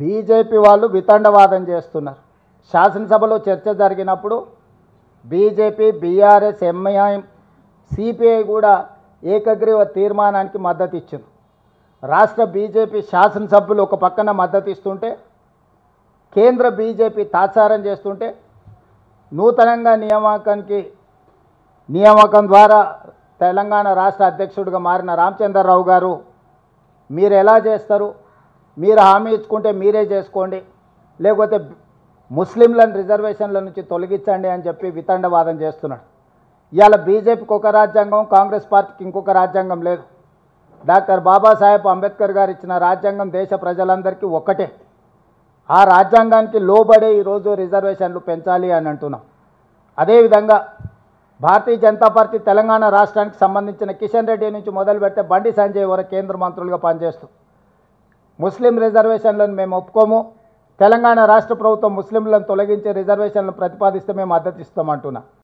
BJP వాళ్ళు వితండవాదం చేస్తున్నారు. శాసనసభలో చర్చ జరిగినప్పుడు బీజేపీ, బీఆర్ఎస్, ఎంఐఎం, సిపిఐ కూడా ఏకగ్రీవ తీర్మానానికి మద్దతు ఇచ్చారు. రాష్ట్ర బీజేపీ శాసనసభ్యులు ఒక పక్కన మద్దతు ఇస్తుంటే, కేంద్ర బీజేపీ తాత్సారం చేస్తుంటే, నూతనంగా నియామకం ద్వారా తెలంగాణ రాష్ట్ర అధ్యక్షుడిగా మారిన రామచంద్రరావు గారు, మీరు ఎలా చేస్తారు, మీరు హామీ ఇచ్చుకుంటే మీరే చేసుకోండి, లేకపోతే ముస్లింలను రిజర్వేషన్ల నుంచి తొలగించండి అని చెప్పి వితండవాదం చేస్తున్నాడు. ఇవాళ బీజేపీకి ఒక రాజ్యాంగం, కాంగ్రెస్ పార్టీకి ఇంకొక రాజ్యాంగం లేదు. డాక్టర్ బాబాసాహెబ్ అంబేద్కర్ గారు ఇచ్చిన రాజ్యాంగం దేశ ప్రజలందరికీ ఒక్కటే. ఆ రాజ్యాంగానికి లోబడే ఈరోజు రిజర్వేషన్లు పెంచాలి అని అంటున్నాం. అదేవిధంగా భారతీయ జనతా పార్టీ తెలంగాణ రాష్ట్రానికి సంబంధించిన కిషన్ రెడ్డి నుంచి మొదలు పెడితే బండి సంజయ్ వరకు కేంద్ర మంత్రులుగా పనిచేస్తూ ముస్లిం రిజర్వేషన్లను మేము ఒప్పుకోము, తెలంగాణ రాష్ట్ర ప్రభుత్వం ముస్లింలను తొలగించే రిజర్వేషన్లను ప్రతిపాదిస్తే మేము మద్దతు ఇస్తామంటున్నా.